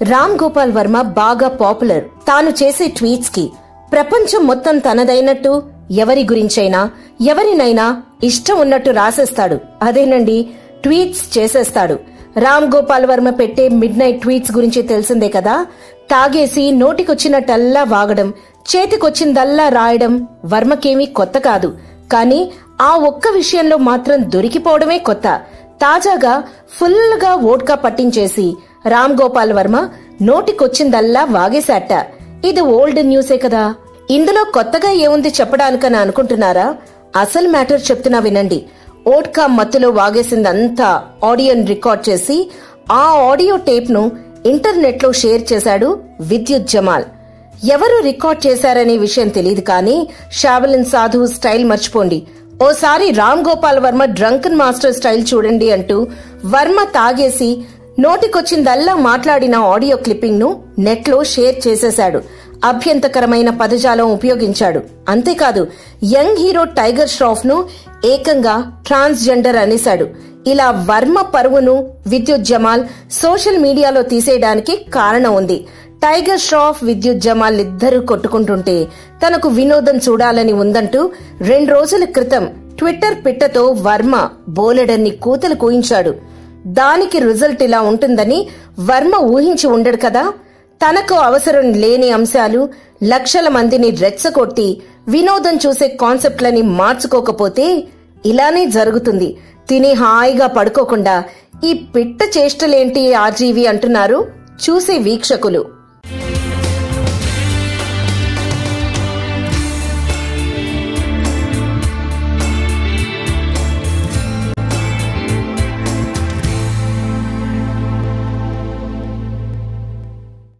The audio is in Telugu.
రామ్ గోపాల్ వర్మ బాగా పాపులర్. తాను చేసే ట్వీట్స్ కి ప్రపంచం మొత్తం తనదైనట్టు ఎవరి గురించైనా ఎవరినైనా ఇష్టం ఉన్నట్టు రాసేస్తాడు. అదేనండి, ట్వీట్స్ చేసేస్తాడు. రామ్ గోపాల్ వర్మ పెట్టే మిడ్ నైట్ ట్వీట్స్ గురించి తెలిసిందే కదా. తాగేసి నోటికొచ్చినట్టల్లా వాగడం, చేతికొచ్చిందల్లా రాయడం వర్మకేమీ కొత్త కాదు. కానీ ఆ ఒక్క విషయంలో మాత్రం దొరికిపోవడమే కొత్త. తాజాగా ఫుల్ గా వోడ్కా పట్టించేసి రామ్ గోపాల్ వర్మ నోటికొచ్చిందల్లా వాగేశాట. ఇది ఓల్డ్ న్యూసే కదా. ఇందులో కొత్తగా ఏముంది చెప్పడానికని అనుకుంటున్నారా? అసలు మ్యాటర్ చెప్తున్నా వినండి. వోడ్కా మత్తులో వాగేసిందంతా ఆడియోని రికార్డ్ చేసి ఆ ఆడియో టేప్ ను ఇంటర్నెట్ లో షేర్ చేశాడు విద్యుత్ జమాల్. ఎవరు రికార్డ్ చేశారనే విషయం తెలియదు కానీ షావలిన్ సాధు స్టైల్ మర్చిపోండి. ఓసారి Ram Gopal Varma drunken master style చూడండి అంటూ వర్మ తాగేసి నోటికొచ్చిందల్లా మాట్లాడిన ఆడియో క్లిప్పింగ్ ను నెట్ లో షేర్ చేసేశాడు. అభ్యంతకరమైన పదజాలం ఉపయోగించాడు. అంతేకాదు, యంగ్ హీరో టైగర్ ష్రాఫ్ ను ఏకంగా ట్రాన్స్జెండర్ అనేశాడు. ఇలా వర్మ పరువును విద్యుత్ జమాల్ సోషల్ మీడియాలో తీసేయడానికి కారణం ఉంది. టైగర్ ష్రాఫ్, విద్యుత్ జమాల్ ఇద్దరూ కొట్టుకుంటుంటే తనకు వినోదం చూడాలని ఉందంటూ 2 రోజుల క్రితం ట్విట్టర్ పిట్టతో వర్మ బోలెడన్ని కూతలు కూయించాడు. దానికి రిజల్ట్ ఇలా ఉంటుందని వర్మ ఊహించి ఉండడు కదా. తనకు అవసరం లేని అంశాలు లక్షల మందిని రెచ్చగొట్టి వినోదం చూసే కాన్సెప్ట్లని మార్చుకోకపోతే ఇలానే జరుగుతుంది. తిని హాయిగా పడుకోకుండా ఈ పిట్ట చేష్టలేంటి ఆర్జీవి అంటున్నారు చూసే వీక్షకులు.